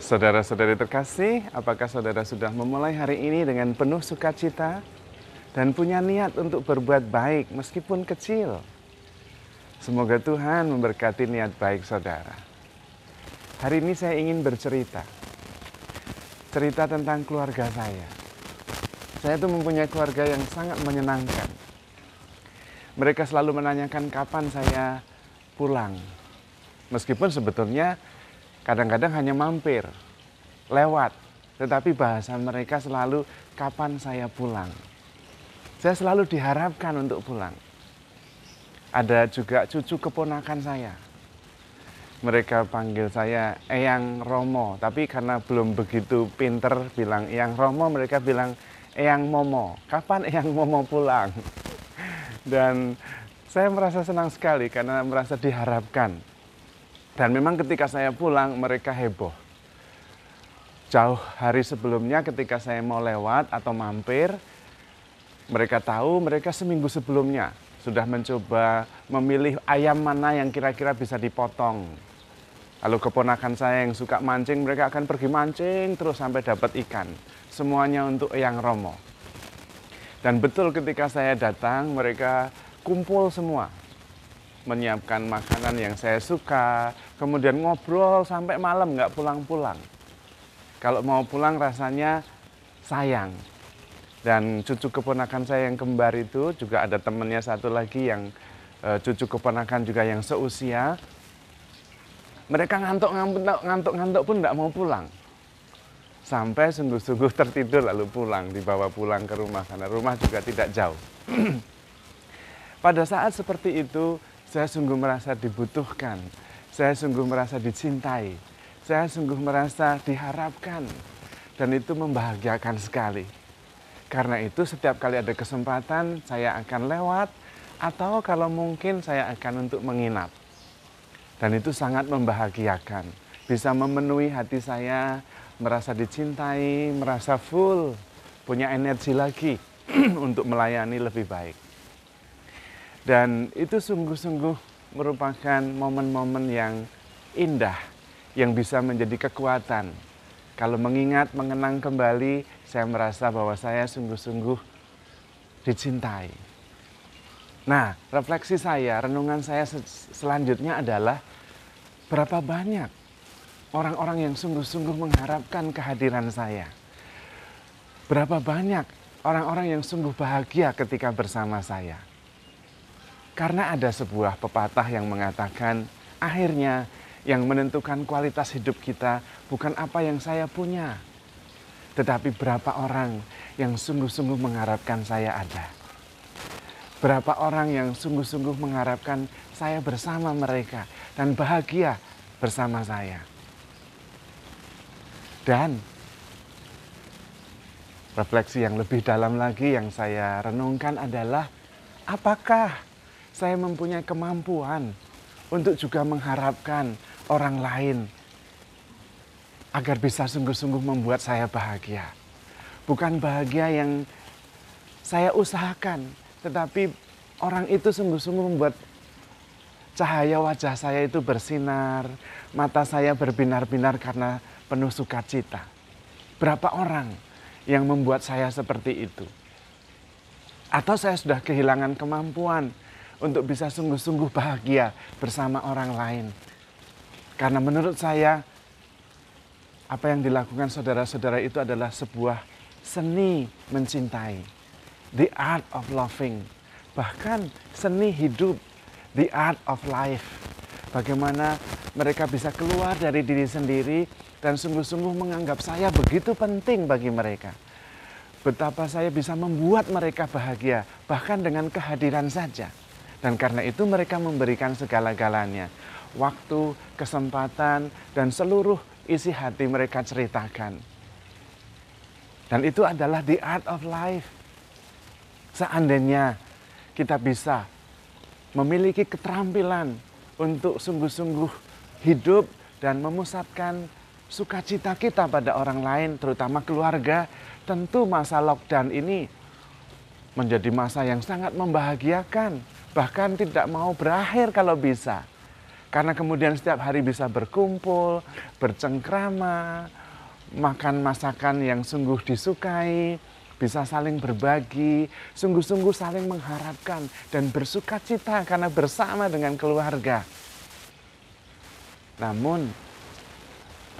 Saudara-saudari terkasih, apakah saudara sudah memulai hari ini dengan penuh sukacita dan punya niat untuk berbuat baik meskipun kecil? Semoga Tuhan memberkati niat baik saudara. Hari ini saya ingin bercerita. Cerita tentang keluarga saya. Saya itu mempunyai keluarga yang sangat menyenangkan. Mereka selalu menanyakan kapan saya pulang. Meskipun sebetulnya kadang-kadang hanya mampir, lewat. Tetapi bahasa mereka selalu kapan saya pulang. Saya selalu diharapkan untuk pulang. Ada juga cucu keponakan saya. Mereka panggil saya Eyang Romo, tapi karena belum begitu pinter bilang Eyang Romo, mereka bilang Eyang Momo. Kapan Eyang Momo pulang? Dan saya merasa senang sekali karena merasa diharapkan. Dan memang ketika saya pulang, mereka heboh. Jauh hari sebelumnya ketika saya mau lewat atau mampir, mereka tahu, mereka seminggu sebelumnya sudah mencoba memilih ayam mana yang kira-kira bisa dipotong. Lalu keponakan saya yang suka mancing, mereka akan pergi mancing terus sampai dapat ikan. Semuanya untuk Eyang Romo. Dan betul ketika saya datang, mereka kumpul semua. Menyiapkan makanan yang saya suka, kemudian ngobrol sampai malam nggak pulang-pulang. Kalau mau pulang rasanya sayang. Dan cucu keponakan saya yang kembar itu juga ada temannya satu lagi yang cucu keponakan juga yang seusia. Mereka ngantuk-ngantuk pun nggak mau pulang. Sampai sungguh-sungguh tertidur lalu pulang, dibawa pulang ke rumah karena rumah juga tidak jauh. Pada saat seperti itu, saya sungguh merasa dibutuhkan. Saya sungguh merasa dicintai. Saya sungguh merasa diharapkan. Dan itu membahagiakan sekali. Karena itu setiap kali ada kesempatan, saya akan lewat. Atau kalau mungkin saya akan untuk menginap. Dan itu sangat membahagiakan. Bisa memenuhi hati saya, merasa dicintai, merasa full, punya energi lagi untuk melayani lebih baik. Dan itu sungguh-sungguh merupakan momen-momen yang indah, yang bisa menjadi kekuatan. Kalau mengingat, mengenang kembali, saya merasa bahwa saya sungguh-sungguh dicintai. Nah, refleksi saya, renungan saya selanjutnya adalah berapa banyak orang-orang yang sungguh-sungguh mengharapkan kehadiran saya. Berapa banyak orang-orang yang sungguh bahagia ketika bersama saya. Karena ada sebuah pepatah yang mengatakan, akhirnya yang menentukan kualitas hidup kita bukan apa yang saya punya, tetapi berapa orang yang sungguh-sungguh mengharapkan saya ada. Berapa orang yang sungguh-sungguh mengharapkan saya bersama mereka dan bahagia bersama saya. Dan refleksi yang lebih dalam lagi yang saya renungkan adalah apakah saya mempunyai kemampuan untuk juga mengharapkan orang lain agar bisa sungguh-sungguh membuat saya bahagia. Bukan bahagia yang saya usahakan, tetapi orang itu sungguh-sungguh membuat cahaya wajah saya itu bersinar, mata saya berbinar-binar karena penuh sukacita. Berapa orang yang membuat saya seperti itu? Atau saya sudah kehilangan kemampuan untuk bisa sungguh-sungguh bahagia bersama orang lain. Karena menurut saya, apa yang dilakukan saudara-saudara itu adalah sebuah seni mencintai. The art of loving. Bahkan seni hidup. The art of life. Bagaimana mereka bisa keluar dari diri sendiri dan sungguh-sungguh menganggap saya begitu penting bagi mereka. Betapa saya bisa membuat mereka bahagia, bahkan dengan kehadiran saja. Dan karena itu mereka memberikan segala-galanya. Waktu, kesempatan, dan seluruh isi hati mereka ceritakan. Dan itu adalah the art of life. Seandainya kita bisa memiliki keterampilan untuk sungguh-sungguh hidup dan memusatkan sukacita kita pada orang lain, terutama keluarga, tentu masa lockdown ini menjadi masa yang sangat membahagiakan. Bahkan tidak mau berakhir kalau bisa. Karena kemudian setiap hari bisa berkumpul, bercengkrama, makan masakan yang sungguh disukai, bisa saling berbagi, sungguh-sungguh saling mengharapkan dan bersuka cita karena bersama dengan keluarga. Namun,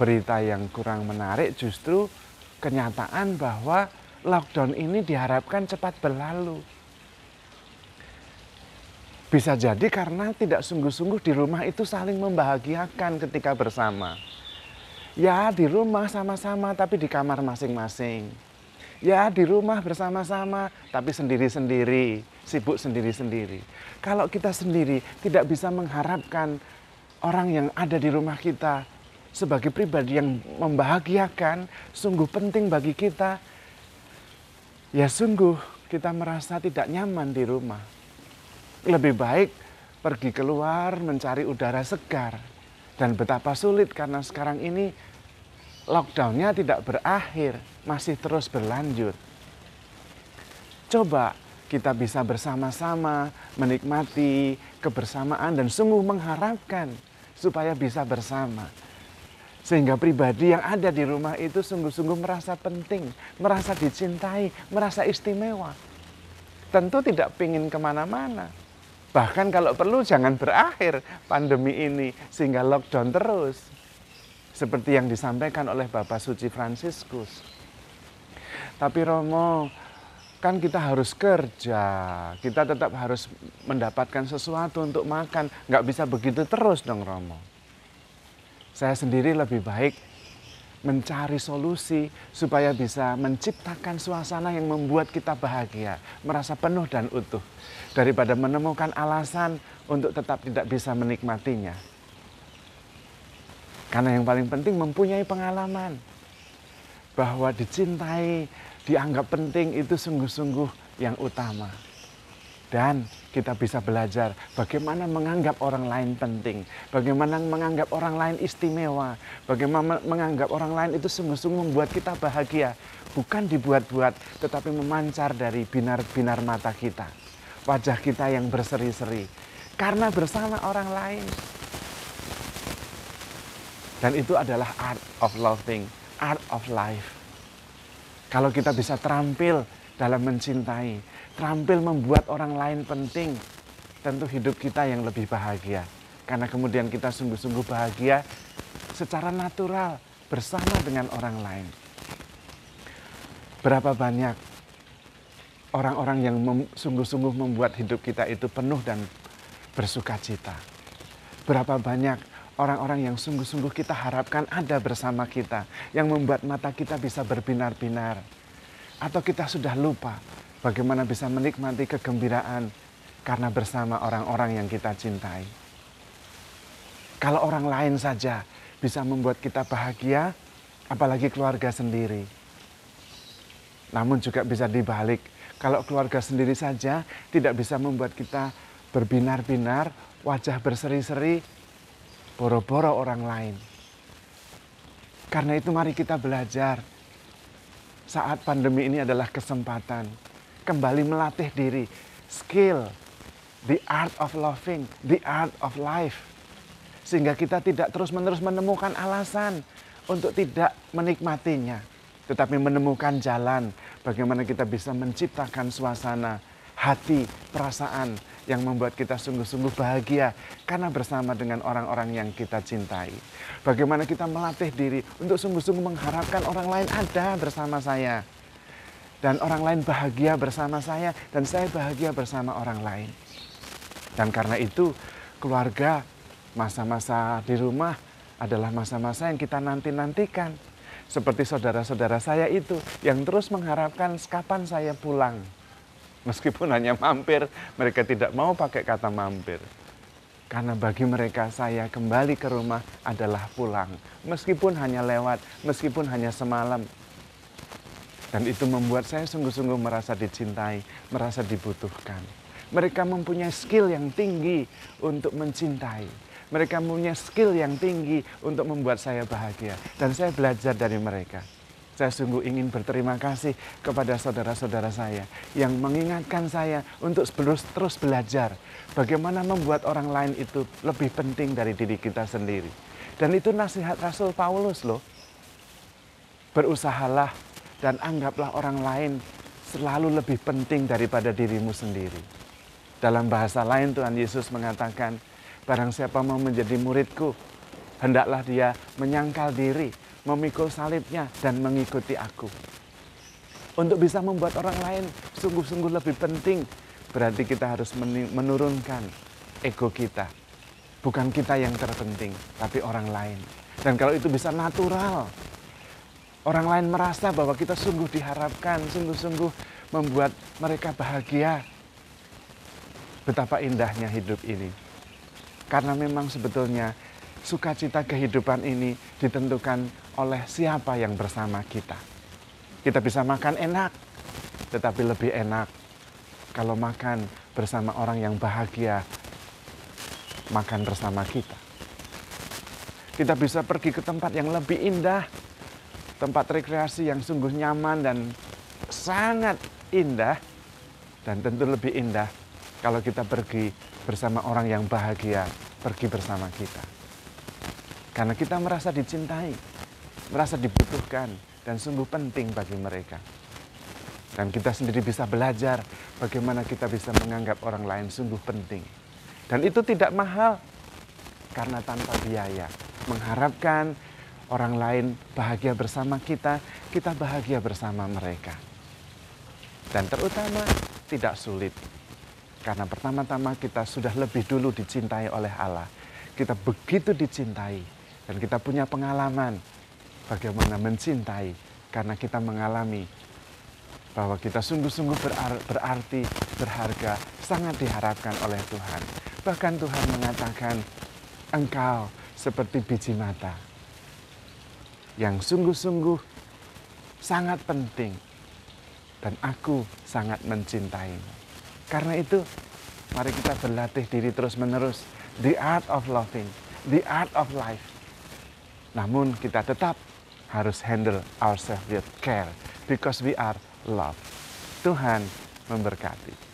berita yang kurang menarik justru kenyataan bahwa lockdown ini diharapkan cepat berlalu. Bisa jadi karena tidak sungguh-sungguh di rumah itu saling membahagiakan ketika bersama. Ya di rumah sama-sama tapi di kamar masing-masing. Ya di rumah bersama-sama tapi sendiri-sendiri, sibuk sendiri-sendiri. Kalau kita sendiri tidak bisa mengharapkan orang yang ada di rumah kita sebagai pribadi yang membahagiakan, sungguh penting bagi kita. Ya sungguh kita merasa tidak nyaman di rumah. Lebih baik pergi keluar mencari udara segar. Dan betapa sulit karena sekarang ini lockdown-nya tidak berakhir, masih terus berlanjut. Coba kita bisa bersama-sama menikmati kebersamaan dan sungguh mengharapkan supaya bisa bersama. Sehingga pribadi yang ada di rumah itu sungguh-sungguh merasa penting, merasa dicintai, merasa istimewa. Tentu tidak ingin kemana-mana. Bahkan kalau perlu jangan berakhir pandemi ini sehingga lockdown terus. Seperti yang disampaikan oleh Bapak Suci Fransiskus. Tapi Romo, kan kita harus kerja, kita tetap harus mendapatkan sesuatu untuk makan. Nggak bisa begitu terus dong Romo. Saya sendiri lebih baik mencari solusi supaya bisa menciptakan suasana yang membuat kita bahagia, merasa penuh dan utuh. Daripada menemukan alasan untuk tetap tidak bisa menikmatinya. Karena yang paling penting mempunyai pengalaman bahwa dicintai, dianggap penting itu sungguh-sungguh yang utama. Dan kita bisa belajar bagaimana menganggap orang lain penting, bagaimana menganggap orang lain istimewa, bagaimana menganggap orang lain itu sungguh-sungguh membuat kita bahagia. Bukan dibuat-buat, tetapi memancar dari binar-binar mata kita. Wajah kita yang berseri-seri, karena bersama orang lain. Dan itu adalah art of loving, art of life. Kalau kita bisa terampil dalam mencintai, terampil membuat orang lain penting, tentu hidup kita yang lebih bahagia. Karena kemudian kita sungguh-sungguh bahagia secara natural bersama dengan orang lain. Berapa banyak orang-orang yang sungguh-sungguh membuat hidup kita itu penuh dan bersuka cita. Berapa banyak orang-orang yang sungguh-sungguh kita harapkan ada bersama kita, yang membuat mata kita bisa berbinar-binar. Atau kita sudah lupa bagaimana bisa menikmati kegembiraan karena bersama orang-orang yang kita cintai. Kalau orang lain saja bisa membuat kita bahagia, apalagi keluarga sendiri. Namun juga bisa dibalik, kalau keluarga sendiri saja tidak bisa membuat kita berbinar-binar, wajah berseri-seri, boro-boro orang lain. Karena itu mari kita belajar. Saat pandemi ini adalah kesempatan. Kembali melatih diri. Skill. The art of loving. The art of life. Sehingga kita tidak terus-menerus menemukan alasan untuk tidak menikmatinya. Tetapi menemukan jalan bagaimana kita bisa menciptakan suasana, hati, perasaan yang membuat kita sungguh-sungguh bahagia karena bersama dengan orang-orang yang kita cintai. Bagaimana kita melatih diri untuk sungguh-sungguh mengharapkan orang lain ada bersama saya. Dan orang lain bahagia bersama saya dan saya bahagia bersama orang lain. Dan karena itu keluarga, masa-masa di rumah adalah masa-masa yang kita nanti-nantikan. Seperti saudara-saudara saya itu yang terus mengharapkan kapan saya pulang. Meskipun hanya mampir, mereka tidak mau pakai kata mampir. Karena bagi mereka saya kembali ke rumah adalah pulang. Meskipun hanya lewat, meskipun hanya semalam. Dan itu membuat saya sungguh-sungguh merasa dicintai, merasa dibutuhkan. Mereka mempunyai skill yang tinggi untuk mencintai. Mereka punya skill yang tinggi untuk membuat saya bahagia. Dan saya belajar dari mereka. Saya sungguh ingin berterima kasih kepada saudara-saudara saya yang mengingatkan saya untuk terus belajar bagaimana membuat orang lain itu lebih penting dari diri kita sendiri. Dan itu nasihat Rasul Paulus loh. Berusahalah dan anggaplah orang lain selalu lebih penting daripada dirimu sendiri. Dalam bahasa lain Tuhan Yesus mengatakan, barang siapa mau menjadi muridku, hendaklah dia menyangkal diri, memikul salibnya, dan mengikuti aku. Untuk bisa membuat orang lain sungguh-sungguh lebih penting, berarti kita harus menurunkan ego kita. Bukan kita yang terpenting, tapi orang lain. Dan kalau itu bisa natural, orang lain merasa bahwa kita sungguh diharapkan, sungguh-sungguh membuat mereka bahagia. Betapa indahnya hidup ini. Karena memang sebetulnya sukacita kehidupan ini ditentukan oleh siapa yang bersama kita. Kita bisa makan enak, tetapi lebih enak kalau makan bersama orang yang bahagia, makan bersama kita. Kita bisa pergi ke tempat yang lebih indah, tempat rekreasi yang sungguh nyaman dan sangat indah, dan tentu lebih indah kalau kita pergi bersama orang yang bahagia, pergi bersama kita. Karena kita merasa dicintai, merasa dibutuhkan, dan sungguh penting bagi mereka. Dan kita sendiri bisa belajar bagaimana kita bisa menganggap orang lain sungguh penting. Dan itu tidak mahal, karena tanpa biaya. Mengharapkan orang lain bahagia bersama kita, kita bahagia bersama mereka. Dan terutama tidak sulit. Karena pertama-tama kita sudah lebih dulu dicintai oleh Allah. Kita begitu dicintai. Dan kita punya pengalaman bagaimana mencintai. Karena kita mengalami bahwa kita sungguh-sungguh berarti, berharga, sangat diharapkan oleh Tuhan. Bahkan Tuhan mengatakan, engkau seperti biji mata yang sungguh-sungguh sangat penting dan aku sangat mencintaimu. Karena itu, mari kita berlatih diri terus-menerus. The art of loving, the art of life. Namun kita tetap harus handle ourselves with care because we are love. Tuhan memberkati.